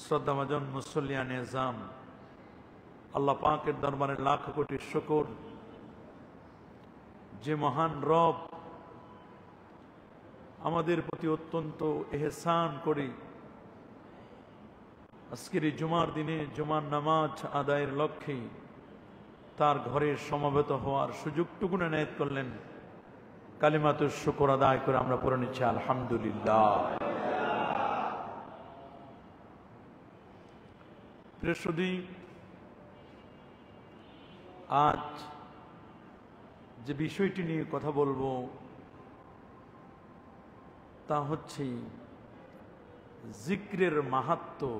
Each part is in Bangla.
শ্রদ্ধাভাজন মুসল্লিয়ান নিজাম, আল্লাহ পাকের দরবারে লাখ কোটি শুকর, যে মহান রব আমাদের প্রতি অত্যন্ত এহসান করে আজকের এই জুমার দিনে জুমার নামাজ আদায়ের লক্ষ্যে তার ঘরে সমবেত হওয়ার সুযোগটুকু এনায়েত করলেন। কালিমাতুশ শুকর আদায় করে আমরা পড়ে নিচ্ছি আলহামদুলিল্লাহ। বৃহস্পতি, আজ যে বিষয়টি নিয়ে কথা বলবো তা হচ্ছে জিক্রের মাহাত্ম্য,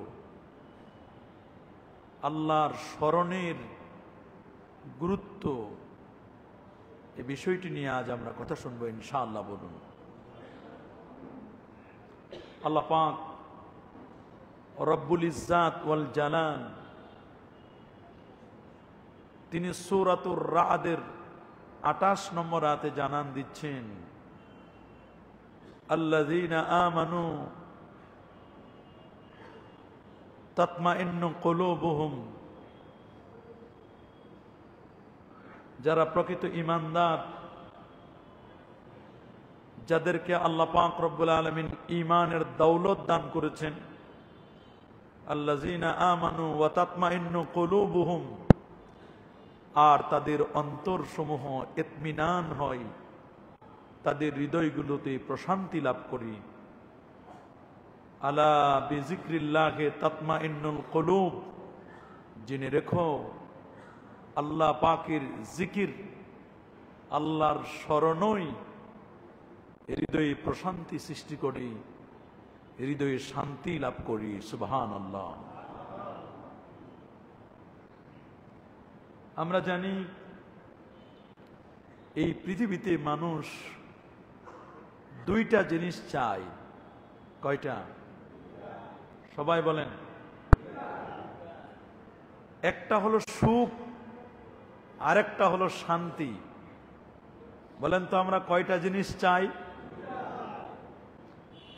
আল্লাহর স্মরণের গুরুত্ব। এই বিষয়টি নিয়ে আজ আমরা কথা শুনবো ইনশাআল্লাহ। বলুন, আল্লাহ পাক রব্বুল ইজ্জাত ওয়াল জালাল তিনি সূরাতুর রা'দের 28 নম্বর আয়াতে জানান দিচ্ছেন, আল্লাযীনা আমানু তাতমাইন্নু কুলুবুহুম, যারা প্রকৃত ঈমানদার, যাদেরকে আল্লাহ পাক রব্বুল আলামিন ঈমানের দৌলত দান করেছেন। আল্লাযীনা আমানু ওয়া তাতমাইন্নু কুলুবুহুম, আর তাদের অন্তরসমূহ ইতমিনান হয়, তাদের হৃদয়গুলোতে প্রশান্তি লাভ করি। আলা বিজিক্রিল্লাহি তাতমাইন্নুল কুলুব, জেনে রেখো আল্লাহ পাকের জিকির, আল্লাহর স্মরণই হৃদয়ে প্রশান্তি সৃষ্টি করি, হৃদয়ে শান্তি লাভ করি। সুবহানাল্লাহ। আমরা জানি এই পৃথিবীতে মানুষ দুইটা জিনিস চায়। কয়টা? সবাই বলেন। একটা হলো সুখ, আরেকটা হলো শান্তি। বলেন তো আমরা কয়টা জিনিস চাই?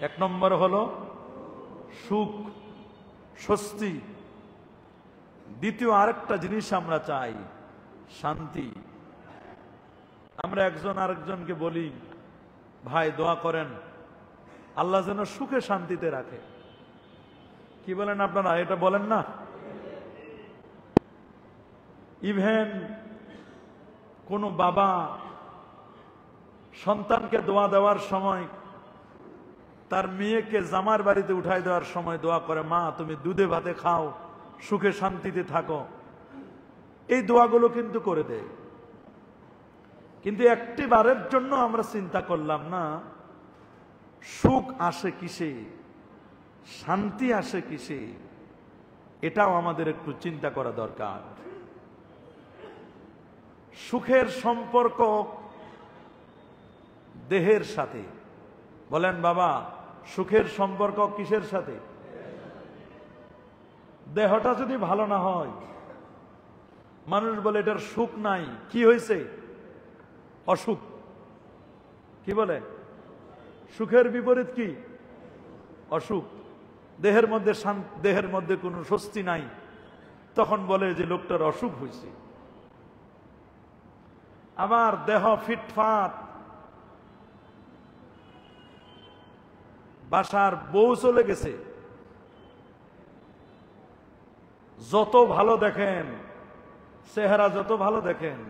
এক নম্বর হলো সুখ, স্বস্তি। দ্বিতীয় আরেকটা জিনিস আমরা চাই, শান্তি। আমরা একজন আরেকজনকে বলি, ভাই দোয়া করেন আল্লাহ যেন সুখে শান্তিতে রাখে। কি বলেন আপনারা? এটা বলেন না? ইভেন কোনো বাবা সন্তানকে দোয়া দেওয়ার সময় তার মেয়েকে জামার বাড়িতে উঠাই দেওয়ার সময় দোয়া করে, মা তুমি দুধে ভাতে খাও, সুখে শান্তিতে থাকো। এই দোয়াগুলো কিন্তু করে দেয়। কিন্তু একটি বারের জন্য আমরা চিন্তা করলাম না, সুখ আসে কিসে, শান্তি আসে কিসে? এটাও আমাদের একটু চিন্তা করা দরকার। সুখের সম্পর্ক দেহের সাথে। বলেন বাবা, সুখের সম্পর্ক কিসের সাথে? দেহটা যদি ভালো না হয়, মানুষ বলে এটার সুখ নাই। কি হয়েছে? অসুখ। কি বলে? সুখের বিপরীত কি? অসুখ। দেহের মধ্যে কোনো স্বস্তি নাই, তখন বলে যে লোকটার অসুখ হয়েছে। আবার দেহ ফিটফাট, বাসার বউ চলে গেছে, যত ভালো দেখেন, চেহারা যত ভালো দেখেন,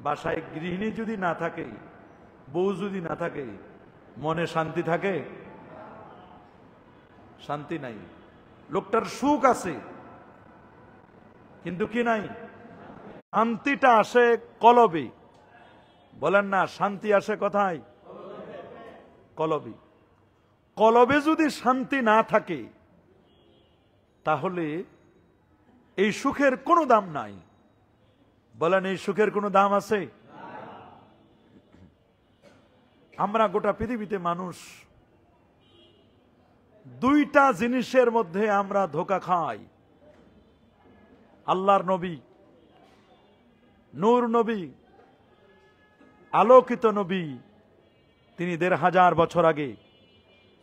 বাসায় গৃহিণী যদি না থাকে, বউ যদি না থাকে, মনে শান্তি থাকে? শান্তি নাই। লোকটার সুখ আছে কিন্তু কি নাই? শান্তিটা আসে কলবে। বলেন না, শান্তি আসে কোথায়? কলবে। কলবে যদি শান্তি না থাকে তাহলে এই সুখের কোনো দাম নাই। বলেন, এই সুখের কোনো দাম আছে? আমরা গোটা পৃথিবীতে মানুষ দুইটা জিনিসের মধ্যে আমরা ধোঁকা খাই। আল্লাহর নবী, নূর নবী, আলোকিত নবী, তিনি 1500 বছর আগে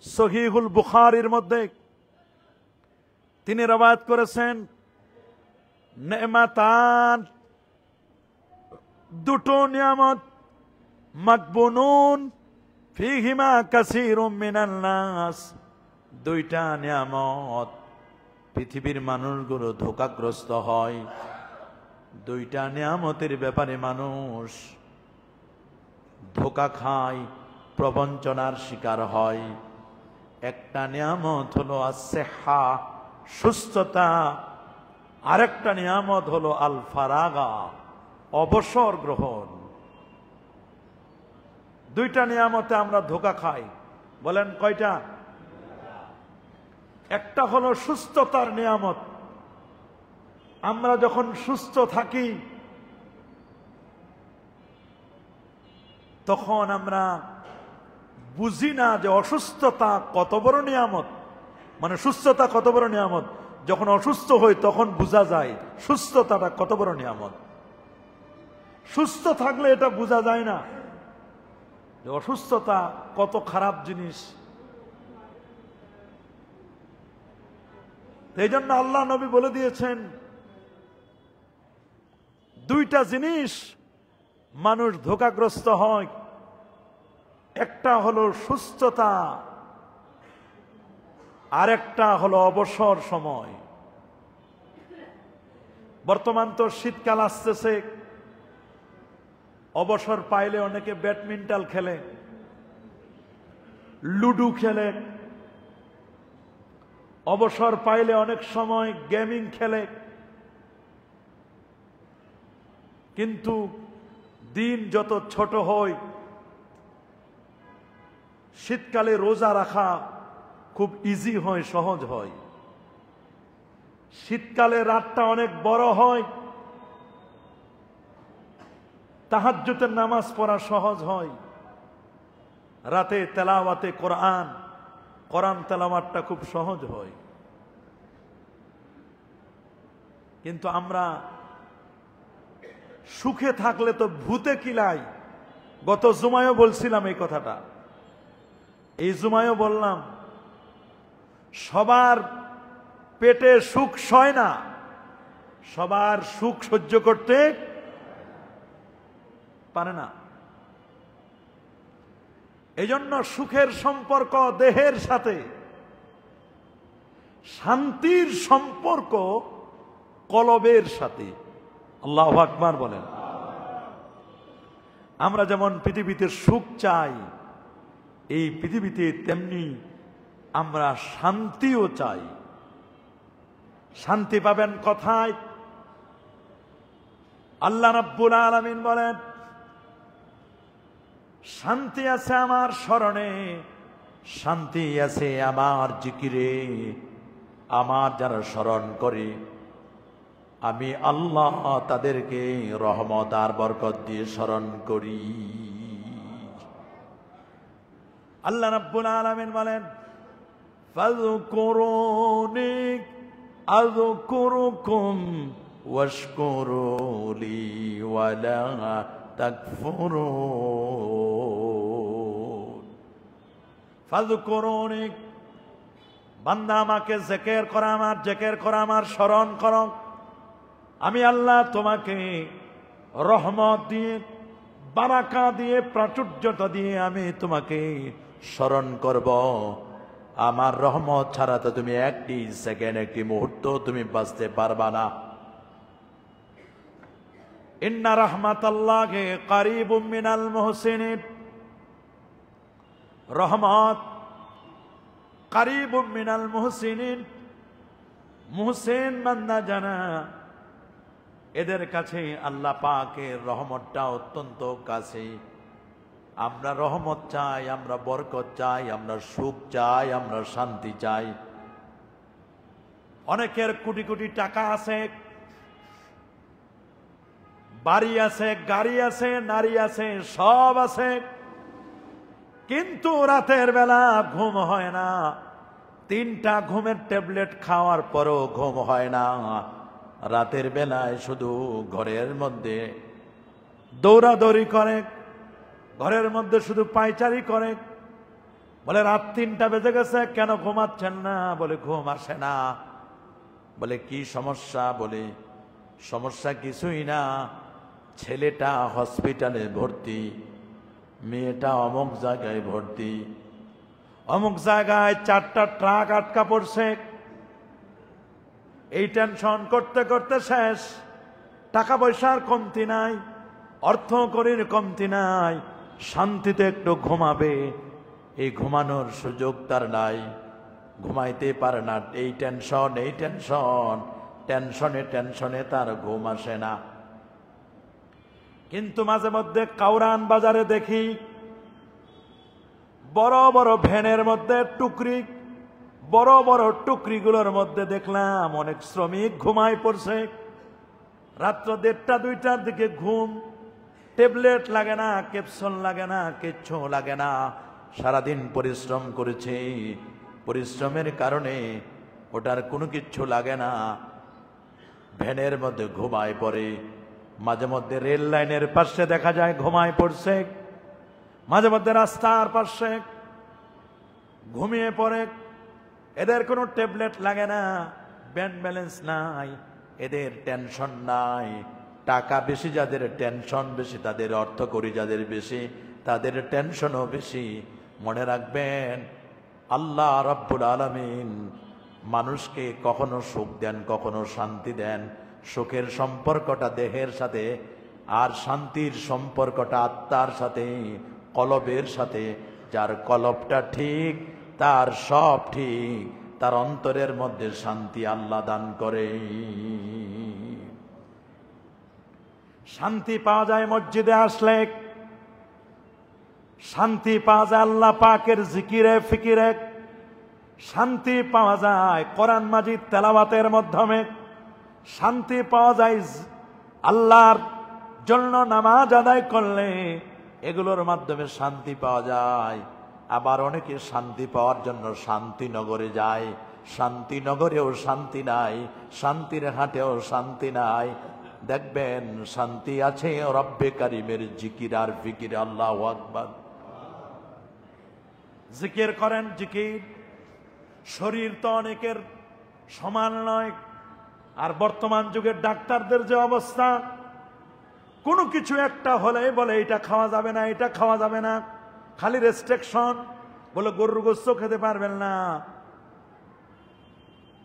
সহিহুল বুখারীর মধ্যে তিনি রবায়াত করেছেন, নেমাতান, দুটো নিয়ামত, মাকবুনুন ফিহিমা কাসীরুম মিনান নাস, দুইটা নিয়ামত পৃথিবীর মানুষগুলো ধোঁকাগ্রস্ত হয়। দুইটা নিয়ামতের ব্যাপারে মানুষ ধোঁকা খায়, প্রবঞ্চনার শিকার হয়। একটা নিয়ামত হলো আসসিহা, সুস্থতা, আরেকটা নিয়ামত হলো আল ফারাগা, অবসর গ্রহণ। দুইটা নিয়ামতে আমরা ধোঁকা খাই। বলেন কয়টা? একটা হলো সুস্থতার নিয়ামত। আমরা যখন সুস্থ থাকি তখন আমরা বুঝি না যে অসুস্থতা কত বড় নিয়ামত। মানে সুস্থতা কত বড় নিয়ামত। যখন অসুস্থ হই তখন বোঝা যায় সুস্থতাটা কত বড় নিয়ামত। সুস্থ থাকলে এটা বোঝা যায় না যে অসুস্থতা কত খারাপ জিনিস। এই জন্য আল্লাহ নবী বলে দিয়েছেন, দুইটা জিনিস মানুষ ধোঁকাগ্রস্ত হয়। একটা হলো সুস্থতা, আরেকটা হলো অবসর সময়। বর্তমান তো শীতকাল আসতেছে, অবসর পাইলে অনেকে ব্যাডমিন্টন খেলে, লুডু খেলে, অবসর পাইলে অনেক সময় গেমিং খেলে। কিন্তু দিন যত ছোট হয়, শীতকালে রোজা রাখা খুব ইজি হয়, সহজ হয়। শীতকালে রাতটা অনেক বড় হয়, তাহাজ্জুদের নামাজ পড়া সহজ হয়। রাতে তেলাওয়াতে কোরআন তেলাওয়াতটা খুব সহজ হয়। কিন্তু আমরা সুখে থাকলে তো ভূতে কিলাই। গত জুমায়ও বলছিলাম এই কথাটা, এই জুমায়ও বললাম, সবার পেটে সুখ সয় না, সবার সুখ সহ্য করতে পারে না। এজন্য সুখের সম্পর্ক দেহের সাথে, শান্তির সম্পর্ক কলবের সাথে। আল্লাহু আকবার বলেন। আমরা যেমন পৃথিবীতে সুখ চাই, এই পৃথিবীতে তেমনি আমরা শান্তিও চাই। শান্তি পাবেন কোথায়? আল্লাহ রাব্বুল আলামিন বলেন, শান্তি আছে আমার স্মরণে, শান্তি আছে আমার জিকিরে। আমার যারা স্মরণ করে আমি আল্লাহ তাদেরকে রহমত আর বরকত দিয়ে স্মরণ করি। আল্লাহ রাব্বুল আলামিন বলেন, ফাযকুরুনি আযকুরুকুম ওয়াশকুরুলি ওয়ালা তাকফুরুন। ফাযকুরুনি, বান্দা আমাকে জিকির করো, আমার স্মরণ করো। আমি আল্লাহ তোমাকে রহমত দিয়ে, বারাকা দিয়ে, প্রাচুর্যতা দিয়ে আমি তোমাকে স্মরণ করব। আমার রহমত ছাড়া তো তুমি একটি সেকেন্ড, একটি মুহূর্ত তুমি বাঁচতে পারবা না। ইন্না রাহমাতাল্লাহি কারীবুম মিনাল মুহসিনিন, রহমত কারীবুম মিনাল মুহসিনিন। মুহসিন বান্দা জানা, এদের কাছে আল্লাহ পাকের রহমতটা অত্যন্ত কাছে। আমরা রহমত চাই, আমরা বরকত চাই, আমরা সুখ চাই, আমরা শান্তি চাই। অনেকের কোটি কোটি টাকা আছে, বাড়ি আছে, গাড়ি আছে, নারী আছে, সব আছে, কিন্তু রাতের বেলা ঘুম হয় না। 3টা ঘুমের ট্যাবলেট খাওয়ার পরও ঘুম হয় না। রাতের বেলায় শুধু ঘরের মধ্যে দৌড়াদৌড়ি করে, ঘরের মধ্যে শুধু পায়চারি করে। বলে রাত 3টা বেজে গেছে, কেন ঘুমাচ্ছেন না? বলে ঘুম আসে না। বলে কি সমস্যা? বলে সমস্যা কিছুই না, ছেলেটা হসপিটালে ভর্তি, মেয়েটা অমুক জায়গায় ভর্তি, অমুক জায়গায় 4টা ট্রাক আটকা পড়ছে। এই টেনশন করতে করতে শেষ। টাকা পয়সার কমতি নাই, অর্থ করির কমতি নাই, শান্তিতে একটু ঘুমাবে, এই ঘুমানোর সুযোগ তার নাই, ঘুমাইতে পারে না। এই টেনশন, এই টেনশন, টেনশনে টেনশনে তার ঘুম আসে না। কিন্তু মাঝে মধ্যে কাউরান বাজারে দেখি বড় বড় ভ্যানের মধ্যে টুকরি, বড় বড় টুকরিগুলোর মধ্যে দেখলাম অনেক শ্রমিক ঘুমায় পড়ছে। রাত্র 1:30 2টার দিকে ঘুম। ট্যাবলেট লাগে না, ক্যাপসুল লাগে না, কিচ্ছু লাগে না। সারাদিন পরিশ্রম করেছে, পরিশ্রমের কারণে ওটার কোনো কিচ্ছু লাগে না, ভ্যানের মধ্যে ঘুমায় পড়ে। মাঝে মধ্যে রেল লাইনের পাশে দেখা যায় ঘুমায় পড়ছে, মাঝে মধ্যে রাস্তার পাশে ঘুমিয়ে পড়ে। এদের কোনো ট্যাবলেট লাগে না, ব্যাংক ব্যালেন্স নাই, এদের টেনশন নাই। টাকা বেশি যাদের টেনশন বেশি, তাদের অর্থ করি যাদের বেশি তাদের টেনশনও বেশি। মনে রাখবেন, আল্লাহ রাব্বুল আলামিন মানুষকে কখনো সুখ দেন, কখনো শান্তি দেন। সুখের সম্পর্কটা দেহের সাথে, আর শান্তির সম্পর্কটা আত্মার সাথে, কলবের সাথে। যার কলবটা ঠিক তার সব ঠিক, তার অন্তরের মধ্যে শান্তি আল্লাহ দান করে। শান্তি পাওয়া যায় মসজিদে আসলে, শান্তি পাওয়া যায় আল্লাহ পাকের জিকিরে ফিকিরে, শান্তি পাওয়া যায় কোরআন মাজিদ তেলাওয়াতের মাধ্যমে, শান্তি পাওয়া যায় আল্লাহর জন্য নামাজ আদায় করলে, এগুলোর মাধ্যমে শান্তি পাওয়া যায়। আবার অনেকে শান্তি পাওয়ার জন্য শান্তিনগরে যায়, শান্তিনগরেও শান্তি নাই, শান্তির হাটেও শান্তি নাই। দেখবেন শান্তি আছে রব্বে কারিমের জিকির আর ফিকির। আল্লাহু আকবার। জিকির করেন, জিকির। শরীর তো অনেকের সমান নয়। আর বর্তমান যুগের ডাক্তারদের যে অবস্থা, কোনো কিছু একটা হলে বলে এটা খাওয়া যাবে না, এটা খাওয়া যাবে না, খালি রেস্ট্রিকশন। বলে গরুর গোশত খেতে পারবেন না,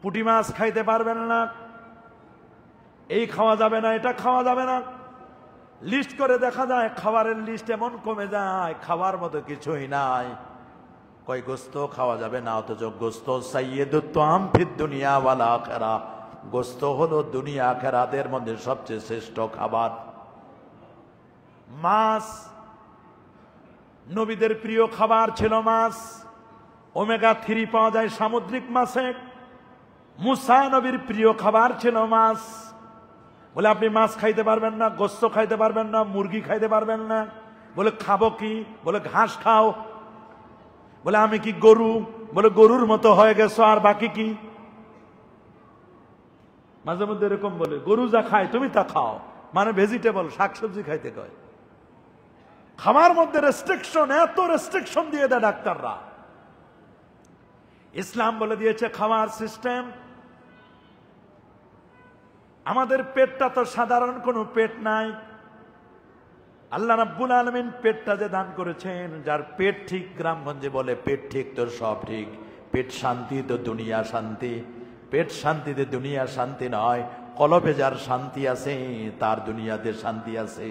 পুঁটি মাছ খাইতে পারবেন না, এই খাওয়া যাবে না, এটা খাওয়া যাবে না। লিস্ট করে দেখা যায় খাবারের লিস্ট এমন কমে যায়, খাবার মতো কিছুই নাই। কয় গোস্ত খাওয়া যাবে না, অথচ গোস্ত সাইয়্যিদুত তাআম ফিদ দুনিয়া ওয়াল আখিরা। গোস্ত হলো দুনিয়া আখিরাতের মধ্যে সবচেয়ে শ্রেষ্ঠ খাবার। মাছ, নবীদের প্রিয় খাবার ছিল মাছ। ওমেগা 3 পাওয়া যায় সামুদ্রিক মাছে। মুসা নবীর প্রিয় খাবার ছিল মাছ। বলে আপনি মাছ খাইতে পারবেন না, গোস্ত খাইতে পারবেন না, মুরগি খাইতে পারবেন না। বলে খাবো কি? বলে ঘাস খাও। বলে আমি কি গরু? বলে গরুর মতো হয়ে গেছো, আর বাকি কি? মাঝে মধ্যে এরকম বলে, গরু যা খায় তুমি তা খাও, মানে ভেজিটেবল, শাকসবজি খাইতে কয়। খাবার মধ্যে রেস্ট্রিকশন, এত রেস্ট্রিকশন দিয়ে দেয় ডাক্তাররা। ইসলাম বলে দিয়েছে খাওয়ার সিস্টেম। আমাদের পেটটা তো সাধারণ কোনো পেট নাই। আল্লাহ রাব্বুল আলামিন পেটটা যে দান করেছেন, যার পেট ঠিক, গ্রামগঞ্জে বলে পেট ঠিক তো সব ঠিক। পেট শান্তি তো দুনিয়া শান্তি। পেট শান্তিতে দুনিয়া শান্তি নয়, কলবে যার শান্তি আছে তার দুনিয়াতে শান্তি আছে।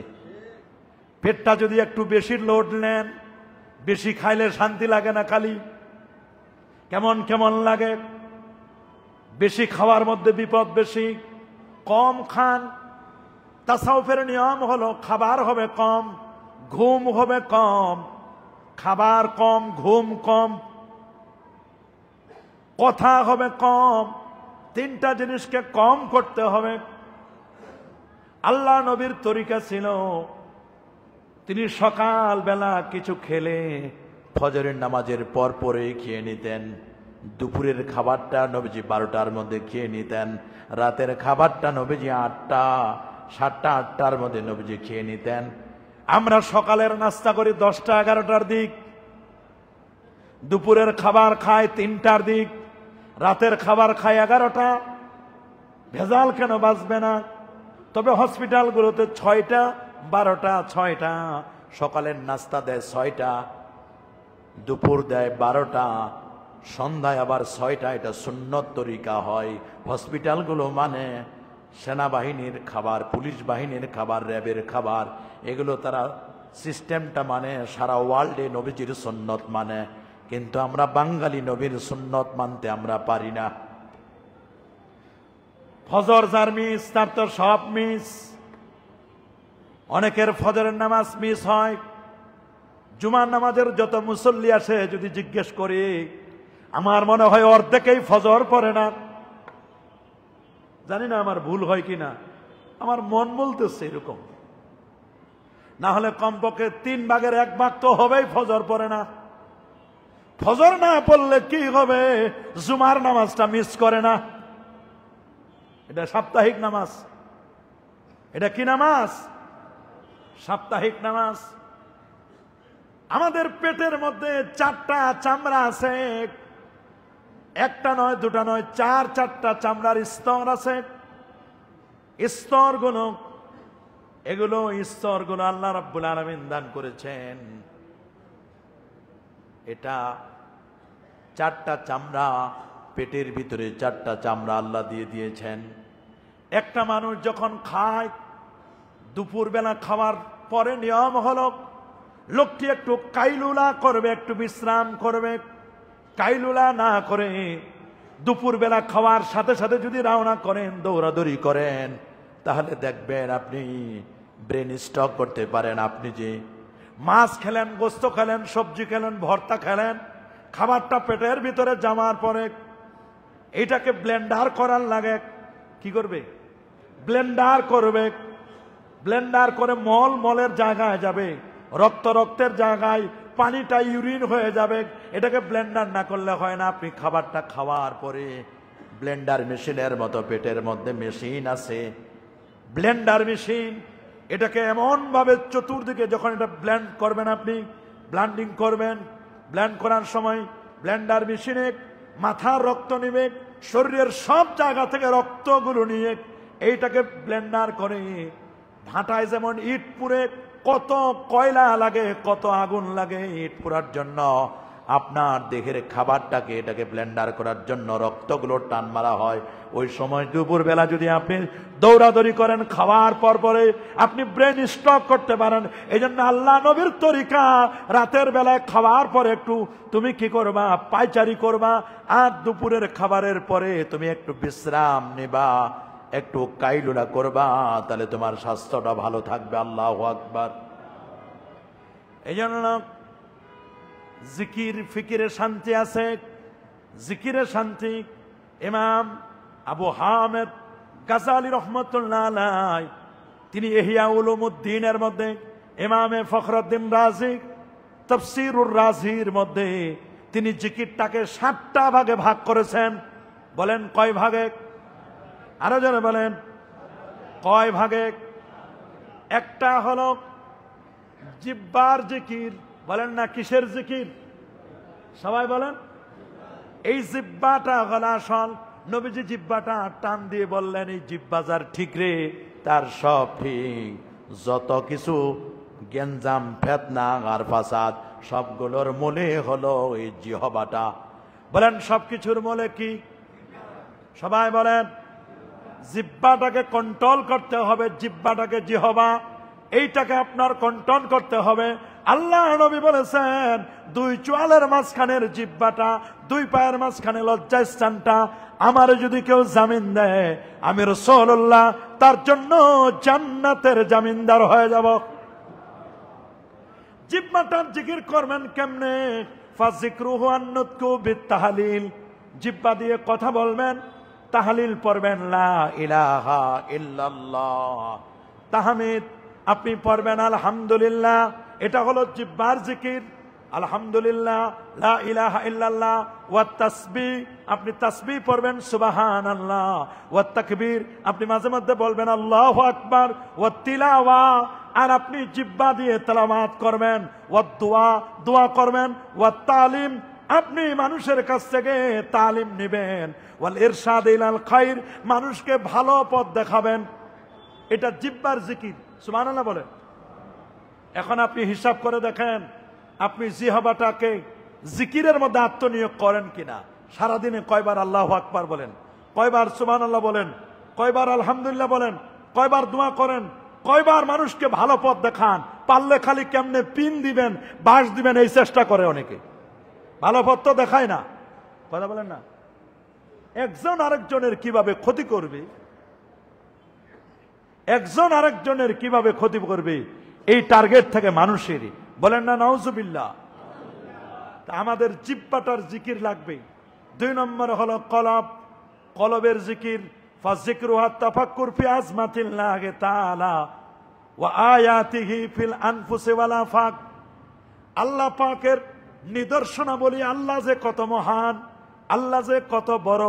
পেটটা যদি একটু বেশি লোড নেন, বেশি খাইলে শান্তি লাগে না, খালি কেমন কেমন লাগে। বেশি খাওয়ার মধ্যে বিপদ বেশি। কম খান। তাসাউফের নিয়ম হলো খাবার হবে কম, ঘুম হবে কম। খাবার কম, ঘুম কম, কথা হবে কম। 3টা জিনিসকে কম করতে হবে। আল্লাহ নবীর তরিকা ছিল, তিনি সকাল বেলা কিছু খেলে ফজরের নামাজের পর পরে খেয়ে নিতেন। দুপুরের খাবারটা নবীজি 12টার মধ্যে খেয়ে নিতেন। রাতের খাবারটা নবীজি 8টা, 7টা 8টার মধ্যে নবীজি খেয়ে নিতেন। আমরা সকালের নাস্তা করি 10টা 11টার দিক, দুপুরের খাবার খাই 3টার দিক, রাতের খাবার খাই 11টা। ভেজাল কেন বাঁচবে না? তবে হসপিটালগুলোতে 6টা 12টা 6টা, সকালের নাস্তা দেয় 6টা, দুপুর দেয় 12টা, সন্ধ্যায় আবার 6টা। এটা সুন্নত তরিকা হয়। হসপিটালগুলো মানে সেনাবাহিনীর খাবার, পুলিশ বাহিনীর খাবার, র্যাবের খাবার, এগুলো তারা সিস্টেমটা মানে সারা ওয়ার্ল্ডে নবীজির সুন্নত মানে। কিন্তু আমরা বাঙালি নবীর সুন্নত মানতে আমরা পারি না। ফজর যার মিস তার তো সব মিস। অনেকের ফজরের নামাজ মিস হয়। জুমার নামাজের যত মুসল্লি আসে যদি জিজ্ঞেস করি, আমার মনে হয় অর্ধেকেই ফজর পড়ে না। জানি না আমার ভুল হয় কিনা, আমার মন বলতেছে এরকম। না হলে কমপক্ষে 3 ভাগের 1 ভাগ তো হবেই ফজর পড়ে না। ফজর না পড়লে কি হবে? জুমার নামাজটা মিস করে না। এটা সাপ্তাহিক নামাজ। এটা কি নামাজ? সাপ্তাহিক নামাজ। আমাদের পেটের মধ্যে 4টা চামড়া আছে। 1টা নয় 2টা নয় 4টা চামড়ার স্তর আছে। স্তরগুলো স্তরগুলো আল্লাহ রাব্বুল আলামিন দান করেছেন। এটা 4টা চামড়া, পেটের ভিতরে 4টা চামড়া আল্লাহ দিয়ে দিয়েছেন। একটা মানুষ যখন খায়, দুপুরবেলা খাওয়ার পরে নিয়ম হলো লোকটি একটু কাইলুলা করবে, একটু বিশ্রাম করবে। কাইলুলা না করে দুপুরবেলা খাওয়ার সাথে সাথে যদি রওনা করেন, দৌড়াদৌড়ি করেন, তাহলে দেখবেন আপনি ব্রেন স্টক করতে পারেন। আপনি যে মাছ খেলেন, গোস্ত খেলেন, সবজি খেলেন, ভর্তা খেলেন, খাবারটা পেটের ভিতরে জমার পরে এইটাকে ব্লেন্ডার করার লাগে। কি করবে? ব্লেন্ডার করবে। ব্লেন্ডার করে মলের জায়গায় যাবে, রক্তের জায়গায় পানিটা ইউরিন হয়ে যাবে। এটাকে ব্লেন্ডার না করলে হয় না। আপনি খাবারটা খাওয়ার পরে ব্লেন্ডার মেশিনের মতো পেটের মধ্যে মেশিন আছে, ব্লেন্ডার মেশিন। এটাকে এমন ভাবে চতুর্দিকে যখন এটা ব্লেন্ড করবেন, আপনি ব্লেন্ডিং করবেন, ব্লেন্ড করার সময় ব্লেন্ডার মেশিনে মাথার রক্ত নিবে, শরীরের সব জায়গা থেকে রক্তগুলো নিয়ে এইটাকে ব্লেন্ডার করে ভাটায় যেমন ইট পুড়ে কত কয়লা লাগে, কত আগুন লাগে ইট পোড়ার জন্য, আপনার দেহের খাবারটাকে এটাকে ব্লেন্ডার করার জন্য রক্তগুলো টান মারা হয়। ওই সময় দুপুরবেলা যদি আপনি দৌড়াদৌড়ি করেন, খাওয়ার পরে আপনি ব্রেন স্টক করতে পারেন। এই জন্য আল্লাহ নবীর তরিকা, রাতের বেলায় খাওয়ার পরে একটু তুমি কি করবা? পায়চারি করবা। আর দুপুরের খাবারের পরে তুমি একটু বিশ্রাম নিবা, একটু কাইলুলা করবা, তাহলে তোমার স্বাস্থ্যটা ভালো থাকবে। আল্লাহু আকবার। এই জন্য জিকির ফিকিরে শান্তি আছে, জিকিরে শান্তি। ইমাম আবু হামেদ গাজালি রহমতুল্লাহ আলাইহি তিনি ইহয়া উলুমুদ্দিনের মধ্যে, ইমামে ফখরুদ্দিন রাজি তাফসীরুর রাজির মধ্যে তিনি জিকিরটাকে 7টা ভাগে ভাগ করেছেন। বলেন কয় ভাগে? আরো জনে বলেন কয় ভাগে? একটা হলো জিব্বার জিকির। বলেন না কিসের জিকির? সবাই বলেন। এই জিব্বাটা হলো আসল। নবীজি জিব্বাটা টান দিয়ে বললেন, এই জিব্বা যার ঠিক রে তার সব ঠিক। যত কিছু গেঞ্জাম ফেতনা আর ফাসাদ সবগুলোর মূলে হলো এই জিহবাটা। বলেন সবকিছুর মূলে কি? সবাই বলেন জিব্বাটাকে কন্ট্রোল করতে হবে। জিব্বাটাকে জিহবা, এইটাকে আপনার কন্ট্রোল করতে হবে। আল্লাহ নবী বলেছেন 2 চোয়ালের মাঝখানের জিব্বাটা, 2 পায়ের মাঝখানে লজ্জাস্থানটা আমার যদি কেউ জামিন দেয়, আমি রাসূলুল্লাহ তার জন্য জান্নাতের জামিনদার হয়ে যাব। জিব্বাটার জিকির করবেন কেমনে? ফাযিকরুহু আন-নুতকু বিত-তাহলিল। জিব্বা দিয়ে কথা বলবেন, তাহলিল পড়বেন লা ইলাহা ইল্লাল্লাহ। তাহমিদ আপনি পড়বেন আলহামদুলিল্লাহ, এটা হলো জিব্বার জিকির। আলহামদুলিল্লাহ, লা ইলাহা ইল্লাল্লাহ। ওয়া তাসবিহ আপনি তাসবিহ পড়বেন সুবহানাল্লাহ। ওয়া তাকবীর আপনি মাঝে মধ্যে বলবেন আল্লাহু আকবার। ওয়া তিলাওয়া আর আপনি জিব্বা দিয়ে তেলাওয়াত করবেন। ওয়া দুআ দোয়া করবেন। ওয়া তালিম আপনি মানুষের কাছ থেকে তালিম নেবেন, ওয়াল ইরশাদ ইলাল খাইর, মানুষকে ভালো পথ দেখাবেন। এটা জিহ্বার জিকির, সুবহানাল্লাহ বলেন। এখন আপনি হিসাব করে দেখেন, আপনি জিহ্বাটাকে জিকিরের মধ্যে আত্মনিয়োগ করেন কিনা। সারাদিনে কয়বার আল্লাহু আকবার বলেন, কয়বার সুবহানাল্লাহ বলেন, কয়বার আলহামদুলিল্লাহ বলেন, কয়বার দোয়া করেন, কয়বার মানুষকে ভালো পথ দেখান। পারলে খালি কেমনে পিন দিবেন, বাঁশ দিবেন, এই চেষ্টা করে অনেকে। ভালো পথ তো দেখায় না, কথা বলেন না। একজন আরেকজনের কিভাবে ক্ষতি করবে, একজন আরেকজনের কিভাবে ক্ষতি করবে, এই টার্গেট থেকে মানুষের, বলেন না নাউজুবিল্লাহ। আমাদের জিহ্বাটার জিকির লাগবে। 2 নম্বর হলো কলব, কলবের জিকির। ফাযিকরুহা তাফাক্কুর ফি আযমাতিল্লাহি তাআলা ওয়া আয়াতিহি ফিল আনফুসি ওয়াল আফাক। আল্লাহ পাকের নিদর্শনাবলী, আল্লাহ যে কত মহান, আল্লাহ যে কত বড়,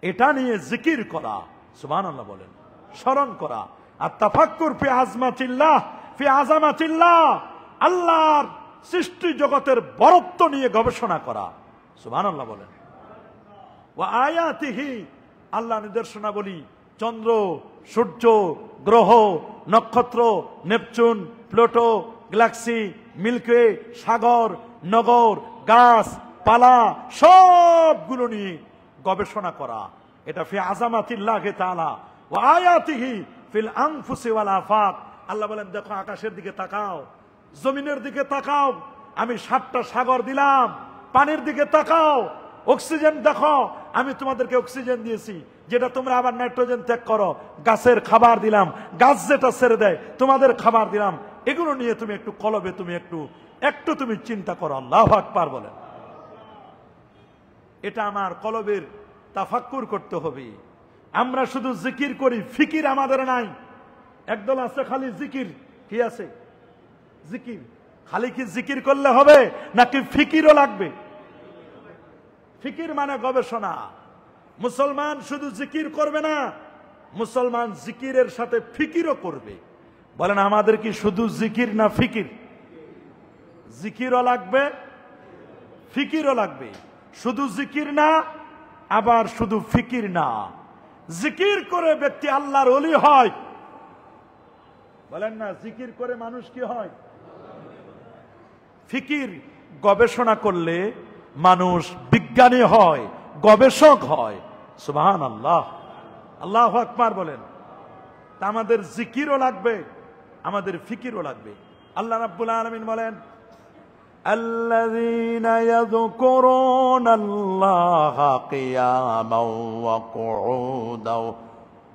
এটা নিয়ে জিকির করা, সুবহানাল্লাহ বলেন, স্মরণ করা। আর তাফাক্কুর ফি আযমাতিল্লাহ, ফি আযামাতিল্লাহ, আল্লাহর সৃষ্টি জগতের বরত্ব নিয়ে গবেষণা করা, সুবহানাল্লাহ বলেন। ওয়া আয়াতিহি, আল্লাহ নিদর্শনাবলী, চন্দ্র, সূর্য, গ্রহ, নক্ষত্র, Neptune, Pluto, galaxy, Milky Way, সাগর, নগর, গাছ পালা, সবগুলো নিয়ে গবেষণা করা। এটা ফি আযামাতিল্লাহি তাআলা ওয়া আয়াতিহি ফিল আনফুসি ওয়াল আফাক। আল্লাহ বলেন, দেখো আকাশের দিকে তাকাও, জমিনের দিকে তাকাও, আমি 7টা সাগর দিলাম। পানির দিকে তাকাও, অক্সিজেন দেখো, আমি তোমাদেরকে অক্সিজেন দিয়েছি, যেটা তোমরা আবার নাইট্রোজেন ত্যাগ করো। গাছের খাবার দিলাম, গাছ যেটা ছেড়ে দেয়, তোমাদের খাবার দিলাম। এগুলো নিয়ে তুমি একটু কলবে, তুমি একটু তুমি চিন্তা করো। আল্লাহু আকবার বলেন। এটা আমার কলবের তাফাক্কুর করতে হবে। আমরা শুধু জিকির করি, ফিকির আমাদের নাই। একদল আছে খালি জিকির। কি আছে? জিকির। খালি কি জিকির করলে হবে, নাকি ফিকিরও লাগবে? ফিকির মানে গবেষণা। মুসলমান শুধু জিকির করবে না, মুসলমান জিকিরের সাথে ফিকিরও করবে। বলেন, আমাদের কি শুধু জিকির না ফিকির? জিকিরও লাগবে, ফিকিরও লাগবে। শুধু জিকির না, আবার শুধু ফিকির না। জিকির করে ব্যক্তি আল্লাহর ওলি হয়। বলেন না, জিকির করে মানুষ কি হয়? ফিকির, গবেষণা করলে মানুষ বিজ্ঞানী হয়, গবেষক হয়। সুবহানাল্লাহ, আল্লাহু আকবার বলেন। তা আমাদের জিকিরও লাগবে, আমাদের ফিকিরও লাগবে। আল্লাহ রাব্বুল আলামিন বলেন, আল্লাযীনা ইয়াযকুরুনাল্লাহা কিয়ামান ওয়া কুউদান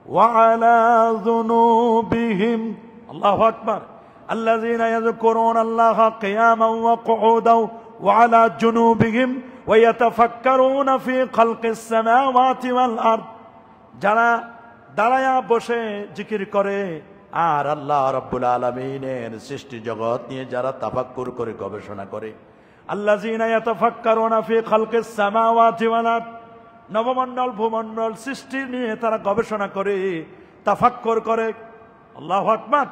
ওয়া আলা যুনুবিহিম। আল্লাহু আকবার। আল্লাযীনা ইয়াযকুরুনাল্লাহা কিয়ামান ওয়া কুউদান ওয়া আলা যুনুবিহিম ওয়া ইয়াতাফাক্কারুনা ফি খালকিস সামাওয়াতি ওয়াল আরদ। যারা দাঁড়ায়া বসে জিকির করে আর আল্লাহ রাব্বুল আলামিনের সৃষ্টি জগৎ নিয়ে যারা তাফাক্কুর করে, গবেষণা করে। আল্লাযীনা ইয়াতাফাক্কারুনা ফি খালকিস সামাওয়াতি ওয়াল আরদ, নবমণ্ডল ভূমণ্ডল সৃষ্টি নিয়ে তারা গবেষণা করে, তাফাক্কুর করে। আল্লাহু আকবার।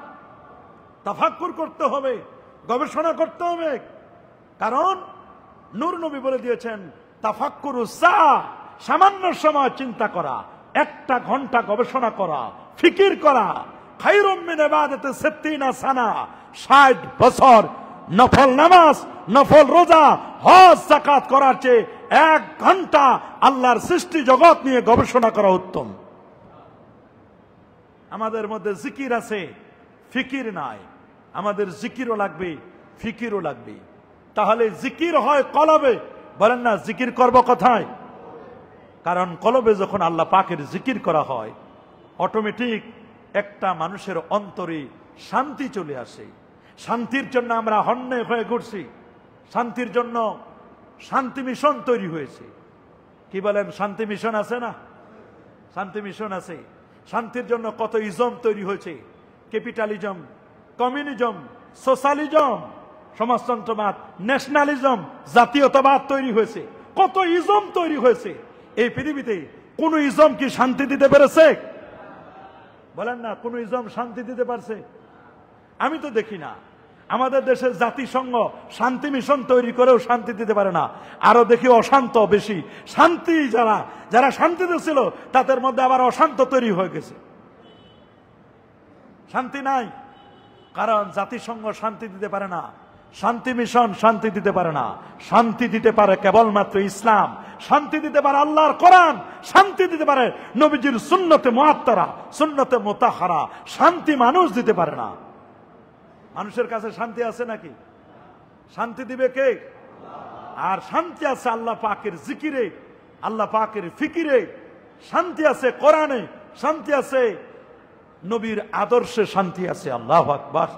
তাফাক্কুর করতে হবে, গবেষণা করতে হবে। কারণ নূর নবী বলে দিয়েছেন, তাফাক্কুরুস সাআ, সামান্য সময় চিন্তা করা, 1 ঘন্টা গবেষণা করা, ফিকির করা, খায়রুম মিন ইবাদাতি 60 সানা, 60 বছর নফল নামাজ, নফল রোজা, হজ, যাকাত করার চেয়ে 1 ঘন্টা আল্লাহর সৃষ্টি জগৎ নিয়ে গবেষণা করা উত্তম। আমাদের মধ্যে জিকির আছে, ফিকির নাই। আমাদের জিকিরও লাগবে, ফিকিরও লাগবে। তাহলে জিকির হয় কলবে। বলেন না, জিকির করব কোথায়? কারণ কলবে যখন আল্লাহ পাকের জিকির করা হয়, অটোমেটিক একটা মানুষের অন্তরে শান্তি চলে আসে। শান্তির জন্য আমরা হন্যে হয়ে ঘুরছি। শান্তির জন্য শান্তি মিশন তৈরি হয়েছে। কি বলেন, শান্তি মিশন আছে না? শান্তি মিশন আছে। শান্তির জন্য কত ইজম তৈরি হয়েছে। ক্যাপিটালিজম, কমিউনিজম, সোশ্যালিজম, সমাজতন্ত্রবাদ, ন্যাশনালিজম, জাতীয়তাবাদ তৈরি হয়েছে। কত ইজম তৈরি হয়েছে। এই পৃথিবীতে কোন ইজম কি শান্তি দিতে পেরেছে? বলেন না, কোন ইজম শান্তি দিতে পারছে? আমি তো দেখি না। আমাদের দেশের জাতিসংঘ শান্তি মিশন তৈরি করেও শান্তি দিতে পারে না, আরো দেখি অশান্ত বেশি। শান্তি যারা শান্তিতে ছিল তাদের মধ্যে আবার অশান্ত তৈরি হয়ে গেছে। শান্তি নাই, কারণ জাতিসংঘ শান্তি দিতে পারে না, শান্তি মিশন শান্তি দিতে পারে না। শান্তি দিতে পারে কেবলমাত্র ইসলাম, শান্তি দিতে পারে আল্লাহর কোরআন, শান্তি দিতে পারে নবীজির সুন্নতে মুআত্তারা, সুন্নতে মুতাহহারা। শান্তি মানুষ দিতে পারে না। মানুষের কাছে শান্তি আছে নাকি? শান্তি দিবে কে? আর শান্তি আছে আল্লাহ পাকের জিকিরে, আল্লাহ পাকের ফিকিরে, শান্তি আছে কোরআনে, শান্তি আছে নবীর আদর্শে, শান্তি আছে। আল্লাহু আকবার।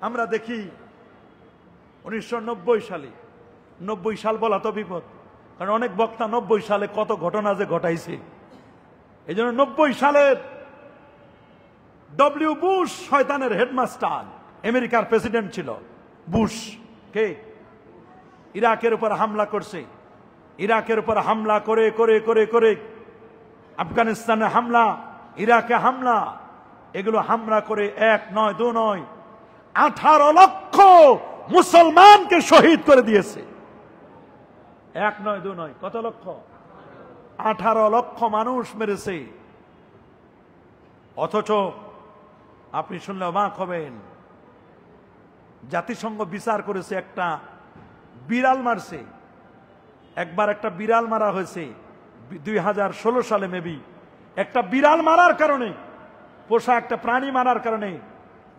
আমরা দেখি 1990 সালে, 90 সাল বলা তো বিপদ, কারণ অনেক বক্তা 90 সালে কত ঘটনা যে ঘটাইছে। এই জন্য 90 সালের ডব্লিউ বুশ শয়তানের হেডমাস্টার, আমেরিকার প্রেসিডেন্ট ছিল বুশ। কে? ইরাকের উপর হামলা করছে। ইরাকের উপর হামলা করে করে করে করে আফগানিস্তানে হামলা, ইরাকে হামলা, এগুলো হামলা করে 1 নয় 2 নয় 18 লক্ষ মুসলমানকে শহীদ করে দিয়েছে। 1 নয় 2 নয়, কত লক্ষ? 18 লক্ষ মানুষ মেরেছে। অথচ আপনি শুনলে অবাক হবেন, জাতিসংঘ বিচার করেছে একটা বিড়াল মারছে। একবার একটা বিড়াল মারা হয়েছে 2016 সালে মেবি। একটা বিড়াল মারার কারণে, পোষা একটা প্রাণী মারার কারণে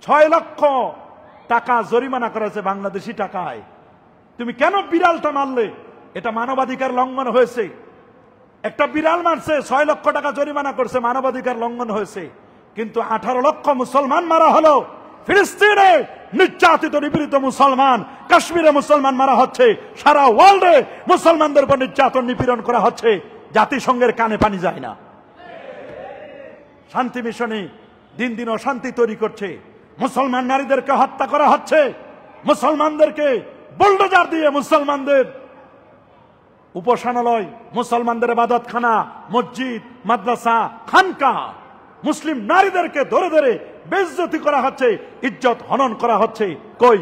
6 লক্ষ টাকা জরিমানা করেছে বাংলাদেশি টাকায়। তুমি কেন বিড়ালটা মারলে? এটা মানবাধিকার লঙ্ঘন হয়েছে। একটা বিড়াল মারছে, 6 লক্ষ টাকা জরিমানা করছে, মানবাধিকার লঙ্ঘন হয়েছে। কিন্তু 18 লক্ষ মুসলমান মারা হলো। ফিলিস্তিনে নির্যাতিত নিপীড়িত মুসলমান, কাশ্মীরে মুসলমান মারা হচ্ছে, সারা ওয়ার্ল্ডে মুসলমানদের উপর নির্যাতন নিপীড়ন করা হচ্ছে। জাতিসংঘের কানে পানি যায় না। শান্তি মিশনে দিন দিন অশান্তি তৈরি করছে। মুসলমান নারীদেরকে হত্যা করা হচ্ছে, মুসলমানদেরকে বুলডোজার দিয়ে মুসলমানদের উপাসনালয়, মুসলমানদের ইবাদতখানা, মসজিদ, মাদ্রাসা, খানকা, মুসলিম নারীদেরকে ধরে ধরে বেইজ্জতি করা হচ্ছে, ইজ্জত হনন করা হচ্ছে। কই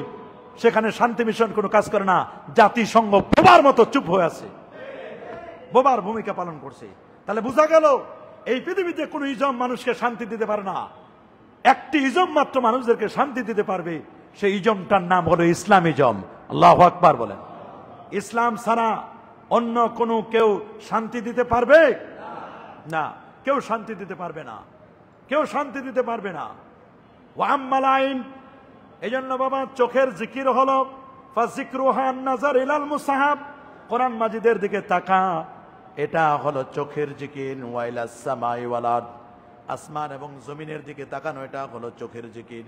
সেখানে শান্তি মিশন কোনো কাজ করে না। জাতিসংঘ বোবার মতো চুপ হয়ে আছে, বোবার ভূমিকা পালন করছে। তাহলে বোঝা গেল এই পৃথিবীতে কোন ইজম মানুষকে শান্তি দিতে পারে না। একটি ইজম মাত্র মানুষদেরকে শান্তি দিতে পারবে, সেই ইজমটার নাম হলো ইসলাম ইজম। আল্লাহু আকবার বলেন। ইসলাম ছাড়া অন্য কোনো কেউ শান্তি দিতে পারবে না। কেউ শান্তি দিতে পারবে না, কেউ শান্তি দিতে পারবে না। ওয়াম্মাল আইন, এই জন্য বাবা চোখের জিকির হলো ফাযিকরুহান নাযার ইলাল মুসাহাব, কোরআন মাজিদের দিকে তাকা, এটা হলো চোখের জিকির। ওয়াইলাস সামাই ওয়াল আরদ, আসমান এবং জমিনের দিকে তাকানো, এটা হলো চোখের জিকির।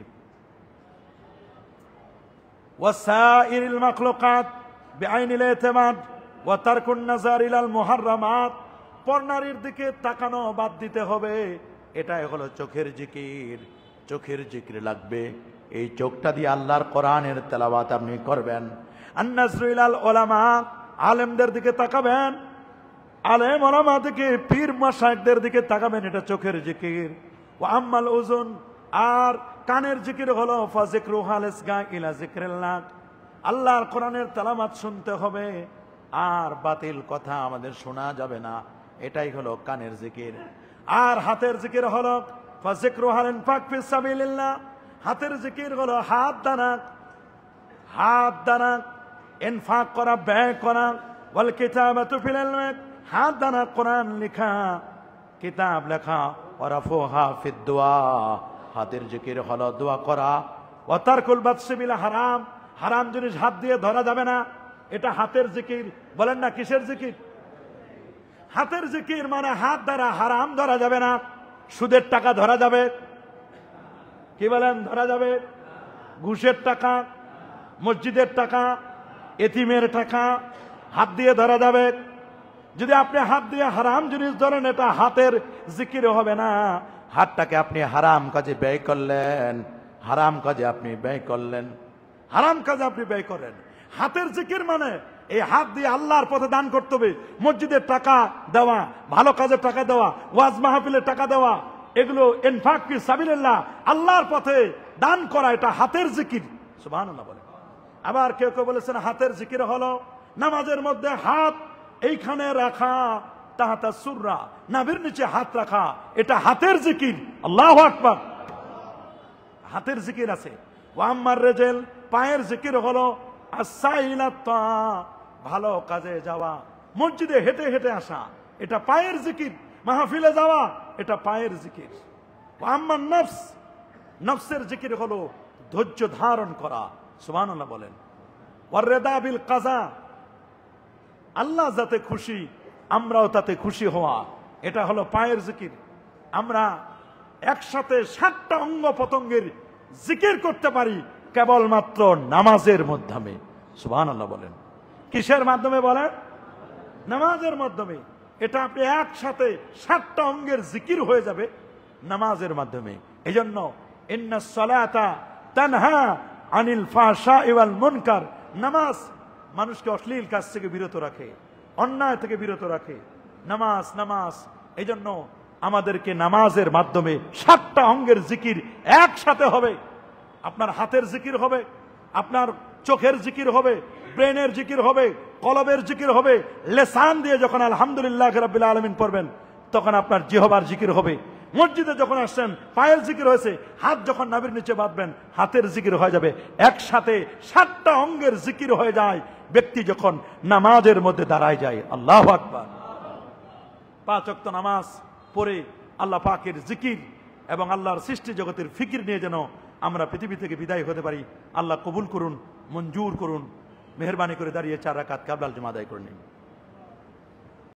ওয়াসাইরিল মাখলুকাত বিআইনিল ইতিমাদ ওয়া তারকুন নাযার ইলাল মুহাররামাত, পরনারীর দিকে তাকানো বাদ দিতে হবে, এটাই হলো চোখের জিকির। চোখের জিকির লাগবে, এই চোখটা দিয়ে আল্লাহর কোরআনের তেলাওয়াত আপনি করবেন। আন-নাযরু ইলাল উলামা, আলেমদের দিকে তাকাবেন, আলেম ওলামা দিকে, পীর মাশায়েখদের দিকে তাকাবেন, এটা চোখের জিকির। ওয়া আম্মাল উযুন, আর কানের জিকির হলো ফাযিকরুহাল ইসগা ইলা যিকরিল্লাহ, আল্লাহর কোরআনের তেলাওয়াত শুনতে হবে, আর বাতিল কথা আমাদের শোনা যাবে না, এটাই হলো কানের জিকির। আর হাতের জিকির হলো ফাযিকরুহাল ইনফাক ফিস সাবিলিল্লাহ, হাতের জিকির হলো হাত দানা, হাত দানা, ইনফাক করা, ব্যয় করা। ওয়াল কিতাবাতু ফিল ইলমি, হাত দানা কোরআন লেখা, কিতাব লেখা। ওয়ারাফুহা ফিদ দুআ, হাতের জিকির হলো দোয়া করা। ওয়া তারকুল বাতশি বিল হারাম, হারাম জিনিস হাত দিয়ে ধরা যাবে না, এটা হাতের জিকির। বলেন না কিসের জিকির? হাতের জিকির মানে হাত দ্বারা হারাম ধরা যাবে না। সুদের টাকা ধরা যাবে, কি বলেন? ধরা যাবে। ঘুষের টাকা, মসজিদের টাকা, এতিমের টাকা হাত দিয়ে ধরা যাবে। যদি আপনি হাত দিয়ে হারাম জিনিস ধরেন, এটা হাতের জিকির হবে না। হাতটাকে আপনি হারাম কাজে ব্যয় করলেন, হারাম কাজে আপনি ব্যয় করলেন, হারাম কাজে আপনি ব্যয় করেন। হাতের জিকির মানে এই হাত দিয়ে আল্লাহর পথে দান করতে হবে, মসজিদের টাকা দেওয়া, ভালো কাজের টাকা দেওয়া, ওয়াজ মাহফিলের টাকা দেওয়া, এগুলো ইনফাক ফি সাবিলিল্লাহ, আল্লাহর পথে দান করা এটা হাতের জিকির, সুবহানাল্লাহ বলে। আবার কেউ কেউ বলেছেন হাতের জিকির হলো নামাজের মধ্যে হাত এইখানে রাখা, তাহাতা সুররা, নাভির নিচে হাত রাখা, এটা হাতের জিকির। আল্লাহু আকবার। হাতের জিকির আছে। ওয়াম্মার রেজেল, পায়ের জিকির হলো আসাইলাত, ভালো কাজে যাওয়া, মসজিদে হেঁটে হেঁটে আসা, এটা পায়ের জিকির। মাহফিলে যাওয়া, এটা পায়ের জিকির। ওয়াম্মার নফস, নফসের জিকির হলো ধৈর্য ধারণ করা, সুবহানাল্লাহ বলেন। ওয়াররিদা বিল কাজা, আল্লাহ যাতে খুশি আমরাও তাতে খুশি হওয়া, এটা হলো পায়ের জিকির। আমরা একসাথে 7টা অঙ্গ প্রত্যঙ্গের জিকির করতে পারি কেবলমাত্র নামাজের মাধ্যমে, সুবহানাল্লাহ বলেন। কিসের মাধ্যমে বলেন? নামাজের মাধ্যমে। এটা আপনি একসাথে 7টা অঙ্গের জিকির হয়ে যাবে নামাজের মাধ্যমে। এজন্য ইন্নাস সালাতা তানহা আনিল ফাহশাই ওয়াল মুনকার, নামাজ মানুষকে অশ্লীল কাজ থেকে বিরত রাখে, অন্যায় থেকে বিরত রাখে। নামাজ নামাজ, এজন্য আমাদেরকে নামাজের মাধ্যমে 7টা অঙ্গের জিকির একসাথে হবে। আপনার হাতের জিকির হবে, আপনার চোখের জিকির হবে, ব্রেনের জিকির হবে, কলবের জিকির হবে। লেসান দিয়ে যখন আলহামদুলিল্লাহ রাব্বিল আলামিন পড়বেন তখন আপনার জিহবার জিকির হবে। মসজিদে যখন আসছেন পায়ের জিকির হয়েছে, হাত যখন নাভির নিচে বাঁধবেন হাতের জিকির হয়ে যাবে। একসাথে 7টা অঙ্গের জিকির হয়ে যায় ব্যক্তি যখন নামাজের মধ্যে দাঁড়ায় যায়। আল্লাহু আকবার। 5 ওয়াক্ত নামাজ পড়ে আল্লাহ পাকের জিকির এবং আল্লাহর সৃষ্টি জগতের ফিকির নিয়ে যেন আমরা পৃথিবী থেকে বিদায় হতে পারি। আল্লাহ কবুল করুন, মঞ্জুর করুন। মেহেরবানি করে দাঁড়িয়ে 4 রাকাত কাবলাল জুমা আদায় করে নিন।